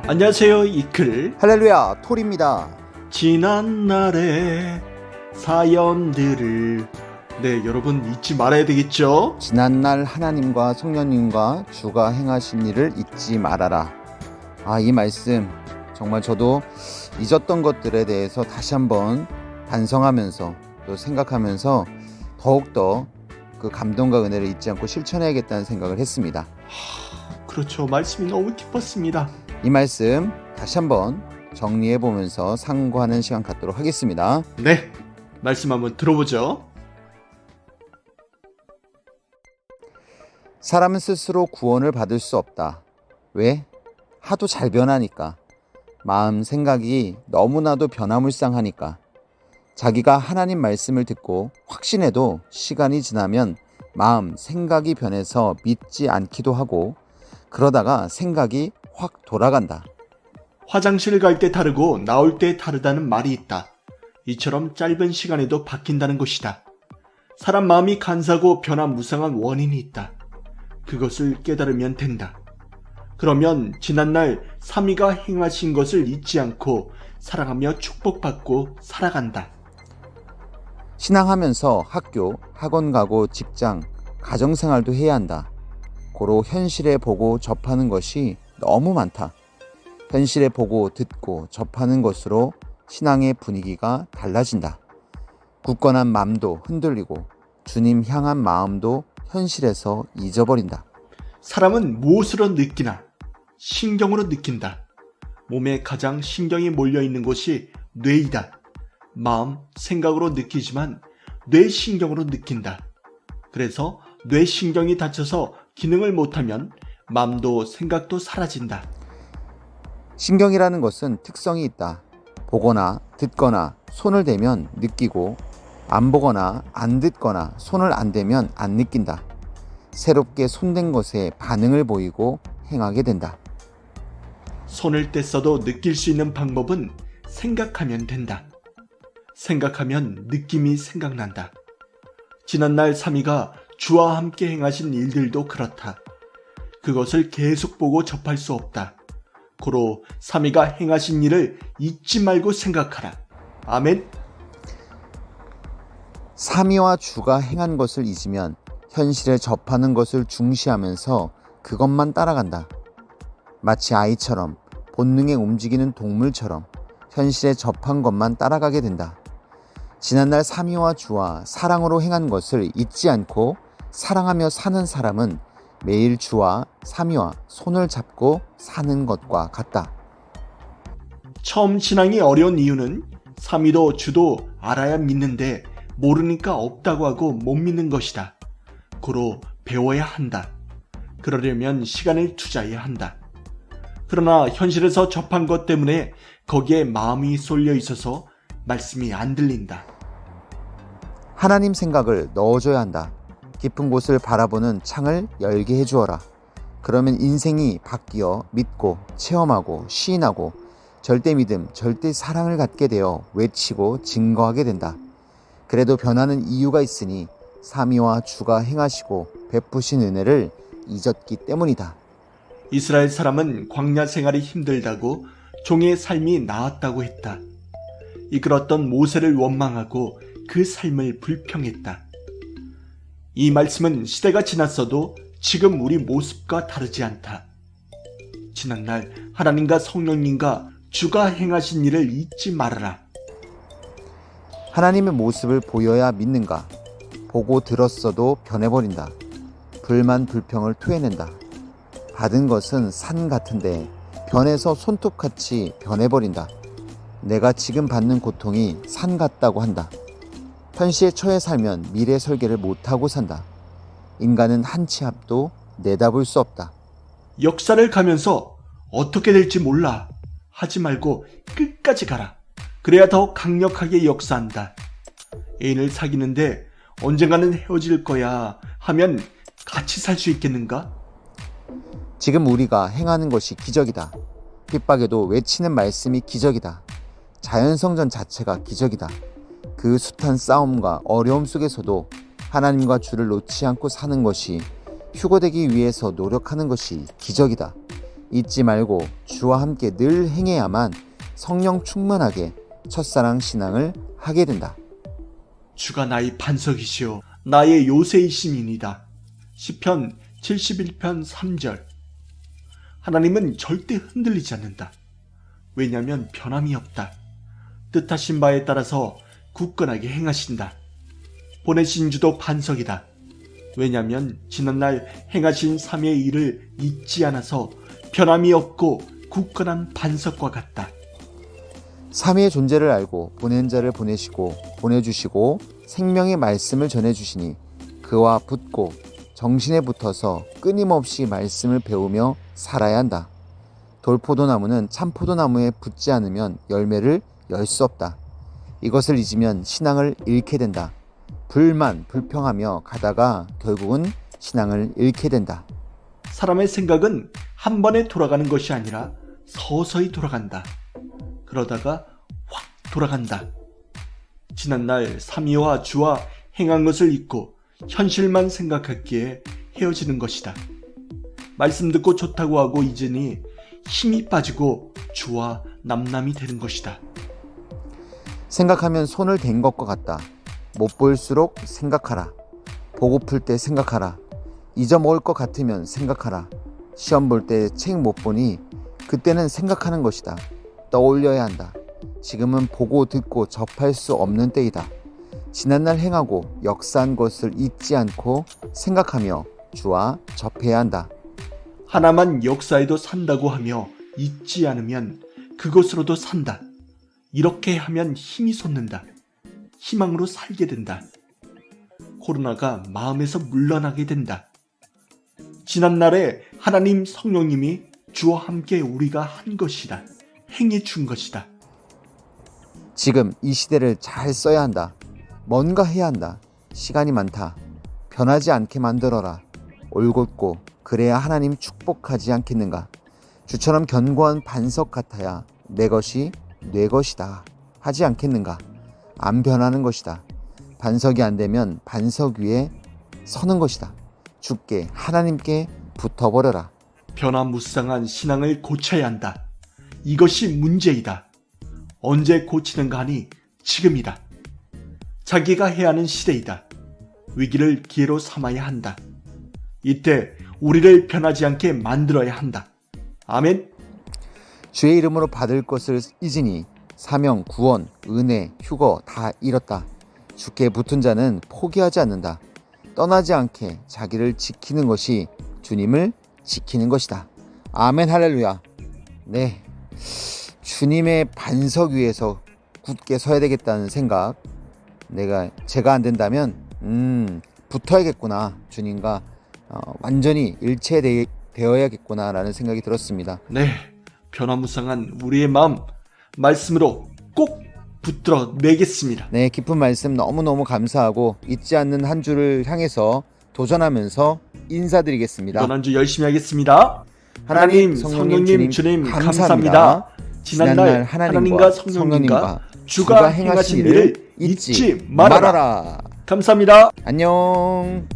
안녕하세요, 이클. 할렐루야, 톨입니다. 지난날의 사연들을 여러분 잊지 말아야 되겠죠? 지난날 하나님과 성령님과 주가 행하신 일을 잊지 말아라. 이 말씀 정말 저도 잊었던 것들에 대해서 다시 한번 반성하면서 또 생각하면서 더욱더 그 감동과 은혜를 잊지 않고 실천해야겠다는 생각을 했습니다. 그렇죠. 말씀이 너무 깊었습니다. 이 말씀 다시 한번 정리해보면서 상고하는 시간 갖도록 하겠습니다. 네, 말씀 한번 들어보죠. 사람은 스스로 구원을 받을 수 없다. 왜? 하도 잘 변하니까. 마음, 생각이 너무나도 변화무쌍하니까. 자기가 하나님 말씀을 듣고 확신해도 시간이 지나면 마음, 생각이 변해서 믿지 않기도 하고 그러다가 생각이 확 돌아간다. 화장실 갈 때 다르고 나올 때 다르다는 말이 있다. 이처럼 짧은 시간에도 바뀐다는 것이다. 사람 마음이 간사고 변화무쌍한 원인이 있다. 그것을 깨달으면 된다. 그러면 지난날 삼위가 행하신 것을 잊지 않고 사랑하며 축복받고 살아간다. 신앙하면서 학교, 학원 가고 직장, 가정생활도 해야 한다. 고로 현실에 보고 접하는 것이 너무 많다. 현실에 보고 듣고 접하는 것으로 신앙의 분위기가 달라진다. 굳건한 마음도 흔들리고 주님 향한 마음도 현실에서 잊어버린다. 사람은 무엇으로 느끼나? 신경으로 느낀다. 몸에 가장 신경이 몰려있는 곳이 뇌이다. 마음, 생각으로 느끼지만 뇌신경으로 느낀다. 그래서 뇌신경이 다쳐서 기능을 못하면 마음도 생각도 사라진다. 신경이라는 것은 특성이 있다. 보거나 듣거나 손을 대면 느끼고 안 보거나 안 듣거나 손을 안 대면 안 느낀다. 새롭게 손댄 것에 반응을 보이고 행하게 된다. 손을 뗐어도 느낄 수 있는 방법은 생각하면 된다. 생각하면 느낌이 생각난다. 지난날 삼위가 주와 함께 행하신 일들도 그렇다. 그것을 계속 보고 접할 수 없다. 고로 삼위가 행하신 일을 잊지 말고 생각하라. 아멘. 삼위와 주가 행한 것을 잊으면 현실에 접하는 것을 중시하면서 그것만 따라간다. 마치 아이처럼 본능에 움직이는 동물처럼 현실에 접한 것만 따라가게 된다. 지난날 삼위와 주와 사랑으로 행한 것을 잊지 않고 사랑하며 사는 사람은 매일 주와 삼위와 손을 잡고 사는 것과 같다. 처음 신앙이 어려운 이유는 삼위도 주도 알아야 믿는데 모르니까 없다고 하고 못 믿는 것이다. 고로 배워야 한다. 그러려면 시간을 투자해야 한다. 그러나 현실에서 접한 것 때문에 거기에 마음이 쏠려 있어서 말씀이 안 들린다. 하나님 생각을 넣어줘야 한다. 깊은 곳을 바라보는 창을 열게 해주어라. 그러면 인생이 바뀌어 믿고 체험하고 시인하고 절대 믿음, 절대 사랑을 갖게 되어 외치고 증거하게 된다. 그래도 변하는 이유가 있으니 삼위와 주가 행하시고 베푸신 은혜를 잊었기 때문이다. 이스라엘 사람은 광야 생활이 힘들다고 종의 삶이 나았다고 했다. 이끌었던 모세를 원망하고 그 삶을 불평했다. 이 말씀은 시대가 지났어도 지금 우리 모습과 다르지 않다. 지난날 하나님과 성령님과 주가 행하신 일을 잊지 말아라. 하나님의 모습을 보여야 믿는가? 보고 들었어도 변해버린다. 불만 불평을 토해낸다. 받은 것은 산 같은데 변해서 손톱같이 변해버린다. 내가 지금 받는 고통이 산 같다고 한다. 현시에 처해 살면 미래 설계를 못하고 산다. 인간은 한 치 앞도 내다볼 수 없다. 역사를 가면서 어떻게 될지 몰라 하지 말고 끝까지 가라. 그래야 더 강력하게 역사한다. 애인을 사귀는데 언젠가는 헤어질 거야 하면 같이 살 수 있겠는가? 지금 우리가 행하는 것이 기적이다. 핍박에도 외치는 말씀이 기적이다. 자연성전 자체가 기적이다. 그 숱한 싸움과 어려움 속에서도 하나님과 주를 놓지 않고 사는 것이 휴거되기 위해서 노력하는 것이 기적이다. 잊지 말고 주와 함께 늘 행해야만 성령 충만하게 첫사랑 신앙을 하게 된다. 주가 나의 반석이시오 나의 요새이심이니이다. 시편 71편 3절. 하나님은 절대 흔들리지 않는다. 왜냐하면 변함이 없다. 뜻하신 바에 따라서 굳건하게 행하신다. 보내신 주도 반석이다. 왜냐하면 지난날 행하신 삼위의 일을 잊지 않아서 변함이 없고 굳건한 반석과 같다. 삼위의 존재를 알고 보낸 자를 보내시고 보내주시고 생명의 말씀을 전해주시니 그와 붙고 정신에 붙어서 끊임없이 말씀을 배우며 살아야 한다. 돌포도나무는 참포도나무에 붙지 않으면 열매를 열 수 없다. 이것을 잊으면 신앙을 잃게 된다. 불평하며 가다가 결국은 신앙을 잃게 된다. 사람의 생각은 한 번에 돌아가는 것이 아니라 서서히 돌아간다. 그러다가 확 돌아간다. 지난날 삼위와 주와 행한 것을 잊고 현실만 생각했기에 헤어지는 것이다. 말씀 듣고 좋다고 하고 잊으니 힘이 빠지고 주와 남남이 되는 것이다. 생각하면 손을 댄 것과 같다. 못 볼수록 생각하라. 보고플 때 생각하라. 잊어먹을 것 같으면 생각하라. 시험 볼 때 책 못 보니 그때는 생각하는 것이다. 떠올려야 한다. 지금은 보고 듣고 접할 수 없는 때이다. 지난날 행하고 역사한 것을 잊지 않고 생각하며 주와 접해야 한다. 하나만 역사에도 산다고 하며 잊지 않으면 그것으로도 산다. 이렇게 하면 힘이 솟는다. 희망으로 살게 된다. 코로나가 마음에서 물러나게 된다. 지난날에 하나님 성령님이 주와 함께 우리가 한 것이다. 행해 준 것이다. 지금 이 시대를 잘 써야 한다. 뭔가 해야 한다. 시간이 많다. 변하지 않게 만들어라. 올곧고 그래야 하나님 축복하지 않겠는가. 주처럼 견고한 반석 같아야 내 것이 내 것이다 하지 않겠는가. 안 변하는 것이다. 반석이 안 되면 반석 위에 서는 것이다. 주께 하나님께 붙어버려라. 변화무쌍한 신앙을 고쳐야 한다. 이것이 문제이다. 언제 고치는가 하니 지금이다. 자기가 해야 하는 시대이다. 위기를 기회로 삼아야 한다. 이때 우리를 변하지 않게 만들어야 한다. 아멘. 주의 이름으로 받을 것을 잊으니 사명, 구원, 은혜, 휴거 다 잃었다. 주께 붙은 자는 포기하지 않는다. 떠나지 않게 자기를 지키는 것이 주님을 지키는 것이다. 아멘 할렐루야. 네, 주님의 반석 위에서 굳게 서야 되겠다는 생각. 제가 안 된다면 붙어야겠구나. 주님과 완전히 일체되어야겠구나 라는 생각이 들었습니다. 네, 변화무쌍한 우리의 마음 말씀으로 꼭 붙들어 내겠습니다. 네, 깊은 말씀 너무너무 감사하고 잊지 않는 한 주를 향해서 도전하면서 인사드리겠습니다. 이번 한 주 열심히 하겠습니다. 하나님, 성령님, 주님 감사합니다. 지난날 하나님과 성령님과 주가 행하신 일을 잊지 말아라. 감사합니다. 안녕.